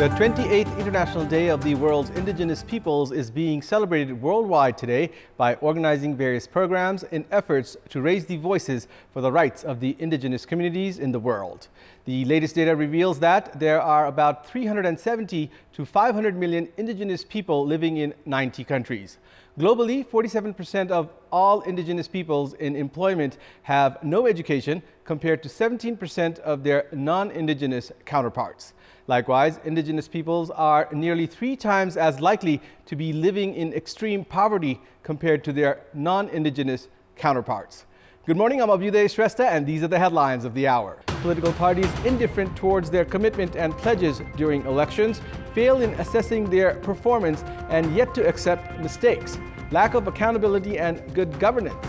The 28th International Day of the World's Indigenous Peoples is being celebrated worldwide today by organizing various programs in efforts to raise the voices for the rights of the indigenous communities in the world. The latest data reveals that there are about 370 to 500 million indigenous people living in 90 countries. Globally, 47% of all indigenous peoples in employment have no education compared to 17% of their non-indigenous counterparts. Likewise, indigenous peoples are nearly 3 times as likely to be living in extreme poverty compared to their non-indigenous counterparts. Good morning, I'm Abheudaya Shrestha, and these are the headlines of the hour. Political parties indifferent towards their commitment and pledges during elections fail in assessing their performance and yet to accept mistakes. Lack of accountability and good governance.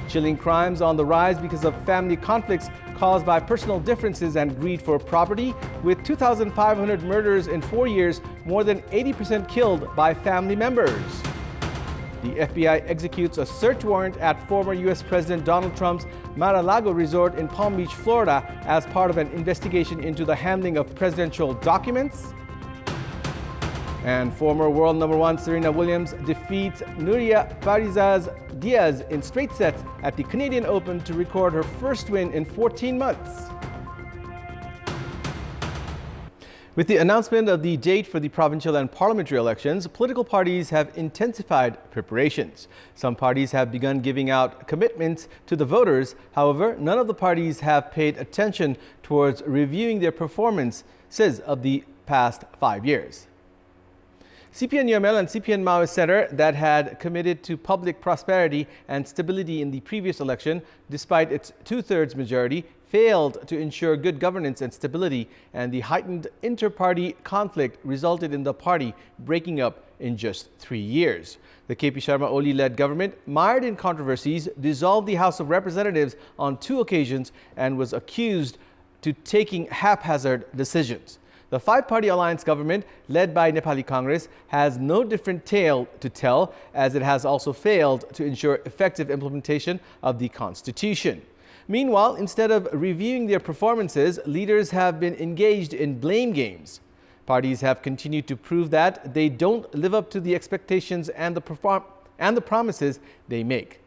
Chilling crimes on the rise because of family conflicts caused by personal differences and greed for property, with 2,500 murders in 4 years, more than 80% killed by family members. The FBI executes a search warrant at former U.S. President Donald Trump's Mar-a-Lago resort in Palm Beach, Florida, as part of an investigation into the handling of presidential documents. And former world number 1 Serena Williams defeats Nuria Parizaz Diaz in straight sets at the Canadian Open to record her first win in 14 months. With the announcement of the date for the provincial and parliamentary elections, political parties have intensified preparations. Some parties have begun giving out commitments to the voters. However, none of the parties have paid attention towards reviewing their performances of the past 5 years. CPN UML and CPN Maoist Center, that had committed to public prosperity and stability in the previous election, despite its 2/3 majority, failed to ensure good governance and stability, and the heightened inter-party conflict resulted in the party breaking up in just 3 years. The KP Sharma Oli-led government, mired in controversies, dissolved the House of Representatives on 2 occasions and was accused to taking haphazard decisions. The 5-party alliance government, led by Nepali Congress, has no different tale to tell, as it has also failed to ensure effective implementation of the Constitution. Meanwhile, instead of reviewing their performances, leaders have been engaged in blame games. Parties have continued to prove that they don't live up to the expectations and the promises they make.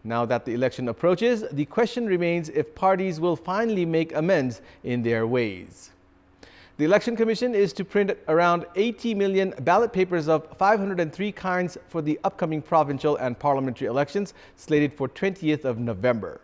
Now that the election approaches, the question remains if parties will finally make amends in their ways. The Election Commission is to print around 80 million ballot papers of 503 kinds for the upcoming provincial and parliamentary elections slated for 20th of November.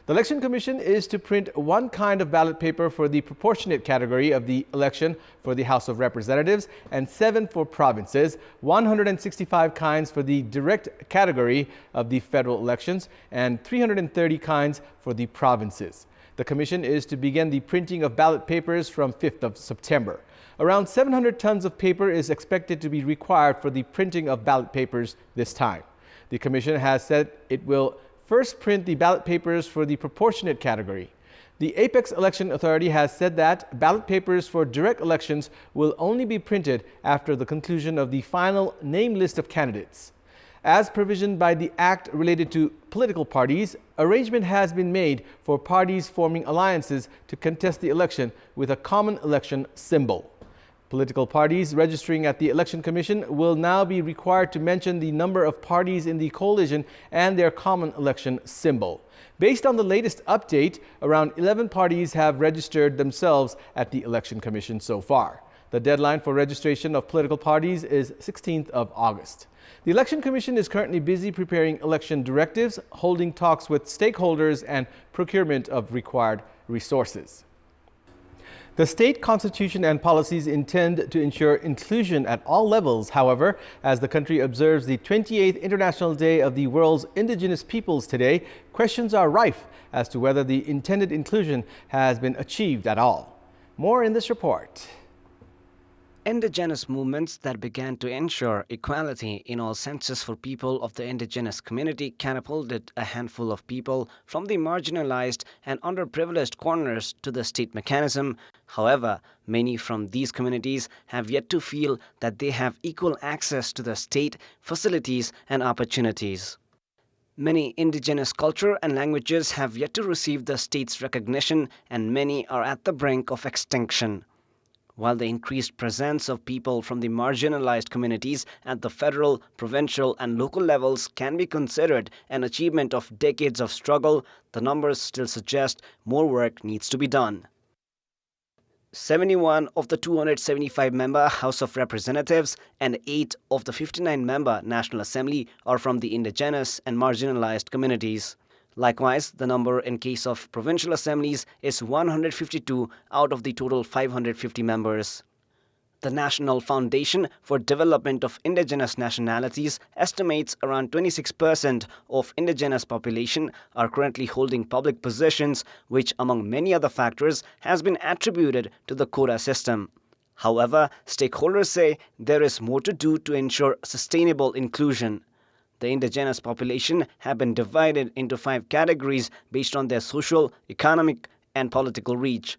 The Election Commission is to print 1 kind of ballot paper for the proportionate category of the election for the House of Representatives and 7 for provinces, 165 kinds for the direct category of the federal elections, and 330 kinds for the provinces. The Commission is to begin the printing of ballot papers from 5th of September. Around 700 tons of paper is expected to be required for the printing of ballot papers this time. The Commission has said it will first print the ballot papers for the proportionate category. The Apex Election Authority has said that ballot papers for direct elections will only be printed after the conclusion of the final name list of candidates. As provisioned by the Act related to political parties, arrangement has been made for parties forming alliances to contest the election with a common election symbol. Political parties registering at the Election Commission will now be required to mention the number of parties in the coalition and their common election symbol. Based on the latest update, around 11 parties have registered themselves at the Election Commission so far. The deadline for registration of political parties is 16th of August. The Election Commission is currently busy preparing election directives, holding talks with stakeholders, and procurement of required resources. The state constitution and policies intend to ensure inclusion at all levels. However, as the country observes the 28th International Day of the World's Indigenous Peoples today, questions are rife as to whether the intended inclusion has been achieved at all. More in this report. Indigenous movements that began to ensure equality in all senses for people of the indigenous community catapulted a handful of people from the marginalized and underprivileged corners to the state mechanism. However, many from these communities have yet to feel that they have equal access to the state facilities and opportunities. Many indigenous culture and languages have yet to receive the state's recognition, and many are at the brink of extinction. While the increased presence of people from the marginalized communities at the federal, provincial, and local levels can be considered an achievement of decades of struggle, the numbers still suggest more work needs to be done. 71 of the 275-member House of Representatives and 8 of the 59-member National Assembly are from the indigenous and marginalized communities. Likewise, the number in case of provincial assemblies is 152 out of the total 550 members. The National Foundation for Development of Indigenous Nationalities estimates around 26% of indigenous population are currently holding public positions, which, among many other factors, has been attributed to the quota system. However, stakeholders say there is more to do to ensure sustainable inclusion. The indigenous population have been divided into 5 categories based on their social, economic, and political reach.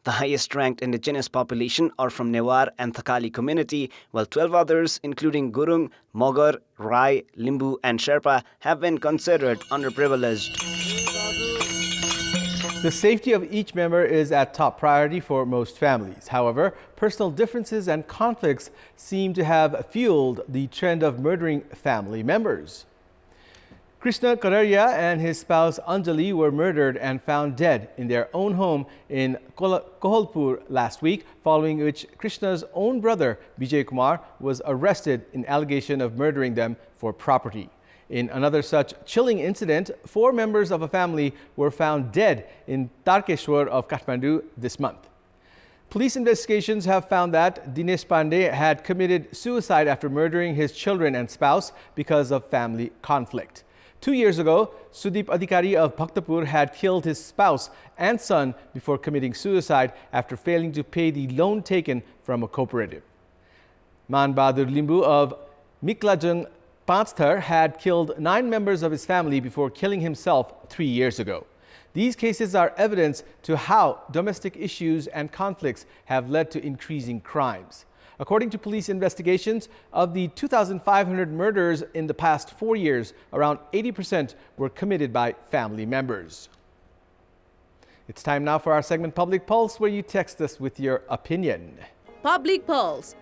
The highest-ranked indigenous population are from Newar and Thakali community, while 12 others, including Gurung, Mogar, Rai, Limbu, and Sherpa, have been considered underprivileged. The safety of each member is at top priority for most families. However, personal differences and conflicts seem to have fueled the trend of murdering family members. Krishna Kararia and his spouse Anjali were murdered and found dead in their own home in Kohalpur last week, following which Krishna's own brother Vijay Kumar was arrested in allegation of murdering them for property. In another such chilling incident, 4 members of a family were found dead in Tarkeshwar of Kathmandu this month. Police investigations have found that Dinesh Pandey had committed suicide after murdering his children and spouse because of family conflict. 2 years ago, Sudeep Adhikari of Bhaktapur had killed his spouse and son before committing suicide after failing to pay the loan taken from a cooperative. Man Bahadur Limbu of Miklajung Panchthar had killed 9 members of his family before killing himself 3 years ago. These cases are evidence to how domestic issues and conflicts have led to increasing crimes. According to police investigations, of the 2,500 murders in the past 4 years, around 80% were committed by family members. It's time now for our segment Public Pulse, where you text us with your opinion. Public Pulse.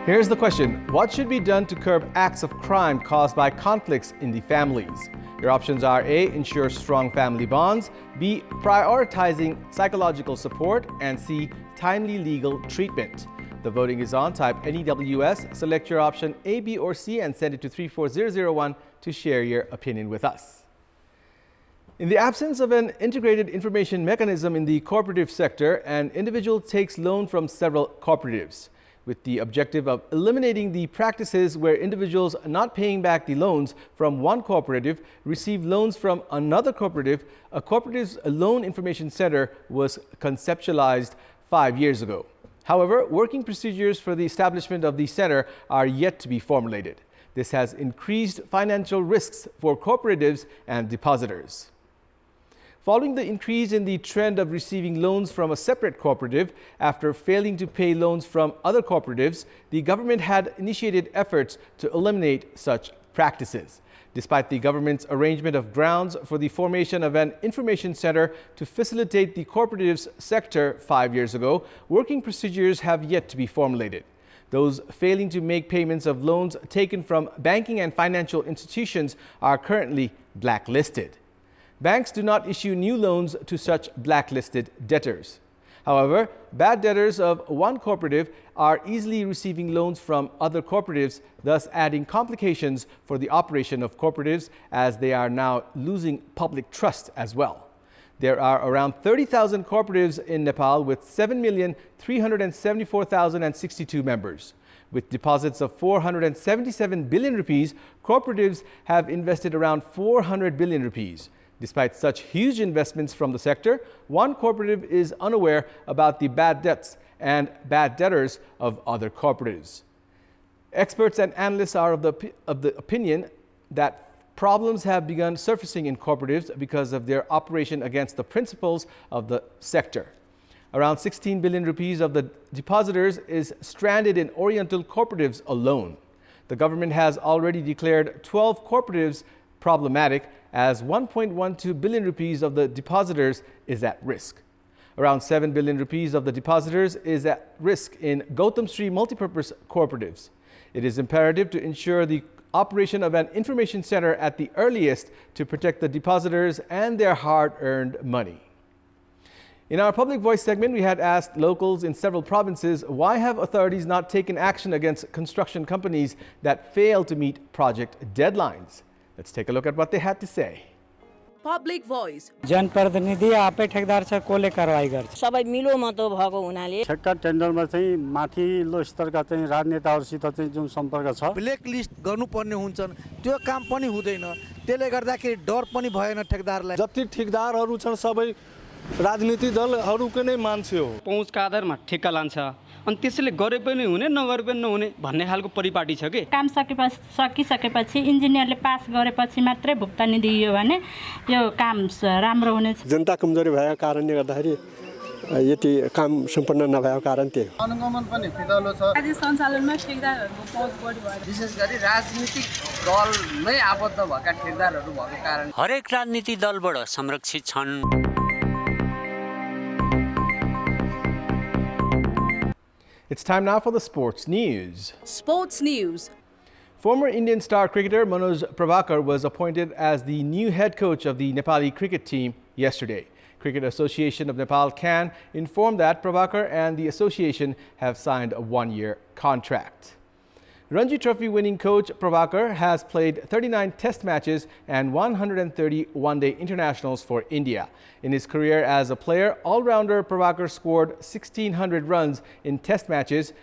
Here's the question. What should be done to curb acts of crime caused by conflicts in the families? Your options are A. Ensure strong family bonds, B. Prioritizing psychological support, and C. Timely legal treatment. The voting is on. Type NEWS, select your option A, B, or C, and send it to 34001 to share your opinion with us. In the absence of an integrated information mechanism in the cooperative sector, an individual takes loan from several cooperatives, with the objective of eliminating the practices where individuals not paying back the loans from one cooperative receive loans from another cooperative. A cooperative's loan information center was conceptualized 5 years ago. However, working procedures for the establishment of the center are yet to be formulated. This has increased financial risks for cooperatives and depositors. Following the increase in the trend of receiving loans from a separate cooperative after failing to pay loans from other cooperatives, the government had initiated efforts to eliminate such practices. Despite the government's arrangement of grounds for the formation of an information center to facilitate the cooperatives sector 5 years ago, working procedures have yet to be formulated. Those failing to make payments of loans taken from banking and financial institutions are currently blacklisted. Banks do not issue new loans to such blacklisted debtors. However, bad debtors of one cooperative are easily receiving loans from other cooperatives, thus adding complications for the operation of cooperatives, as they are now losing public trust as well. There are around 30,000 cooperatives in Nepal with 7,374,062 members. With deposits of 477 billion rupees, cooperatives have invested around 400 billion rupees. Despite such huge investments from the sector, one cooperative is unaware about the bad debts and bad debtors of other cooperatives. Experts and analysts are of the opinion that problems have begun surfacing in cooperatives because of their operation against the principles of the sector. Around 16 billion rupees of the depositors is stranded in Oriental cooperatives alone. The government has already declared 12 cooperatives problematic, as 1.12 billion rupees of the depositors is at risk. Around 7 billion rupees of the depositors is at risk in Gautam Sri multipurpose cooperatives. It is imperative to ensure the operation of an information center at the earliest to protect the depositors and their hard-earned money. In our Public Voice segment, we had asked locals in several provinces, why have authorities not taken action against construction companies that fail to meet project deadlines? Let's take a look at what they had to say. Public Voice. जनप्रतिनिधि आफै ठेकदार छ कोले कारवाही गर्छ सबै मिलो मतो भएको हुनाले ठेक्का टेन्डरमा चाहिँ माथिल्लो स्तरका चाहिँ राजनेताहरूसित चाहिँ जुन सम्पर्क छ ब्ल्याक लिस्ट गर्नुपर्ने हुन्छन् त्यो काम पनि हुँदैन त्यसले गर्दाखेरि डर पनि भएन ठेकदारलाई जति ठेकदारहरू छन् सबै राजनीतिक दलहरूको नै मान्छे हो पहुँचका आधारमा ठेक्का लान्छ अनि त्यसैले गरे पनि हुने नगरे पनि नहुने भन्ने खालको परिपाटी छ के काम सकिसकेपछि इन्जिनियरले पास गरेपछि मात्रै भुक्तानी दिइयो भने यो काम राम्रो हुनेछ जनता कमजोरी भएको कारणले गर्दाखेरि यति काम सम्पन्न नभएको कारण त्यही हो अनुगमन पनि फितलो छ आज सञ्चालनमा ठेकदारहरूको पहुँच बढी भयो विशेष गरी राजनीतिक दलमै आबद्ध भएका ठेकदारहरू भएको कारण हरेक राजनीतिक दलबाट संरक्षित छन्। It's time now for the sports news. Sports news. Former Indian star cricketer Manoj Prabhakar was appointed as the new head coach of the Nepali cricket team yesterday. Cricket Association of Nepal CAN informed that Prabhakar and the association have signed a one-year contract. Ranji Trophy winning coach Prabhakar has played 39 test matches and 130 one-day internationals for India. In his career as a player, all-rounder Prabhakar scored 1,600 runs in test matches,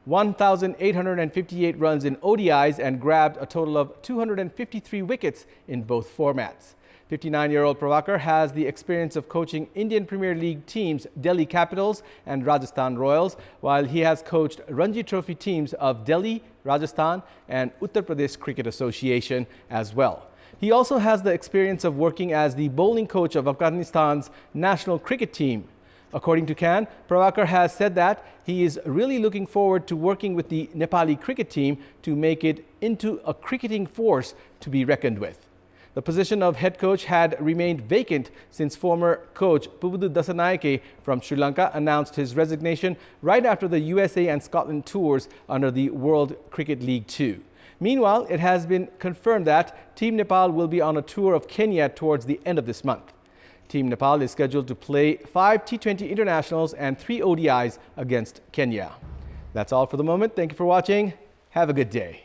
1,858 runs in ODIs and grabbed a total of 253 wickets in both formats. 59-year-old Prabhakar has the experience of coaching Indian Premier League teams Delhi Capitals and Rajasthan Royals, while he has coached Ranji Trophy teams of Delhi, Rajasthan and Uttar Pradesh Cricket Association as well. He also has the experience of working as the bowling coach of Afghanistan's national cricket team. According to CAN, Prabhakar has said that he is really looking forward to working with the Nepali cricket team to make it into a cricketing force to be reckoned with. The position of head coach had remained vacant since former coach Puvudu Dasanayake from Sri Lanka announced his resignation right after the USA and Scotland tours under the World Cricket League 2. Meanwhile, it has been confirmed that Team Nepal will be on a tour of Kenya towards the end of this month. Team Nepal is scheduled to play 5 T20 internationals and 3 ODIs against Kenya. That's all for the moment. Thank you for watching. Have a good day.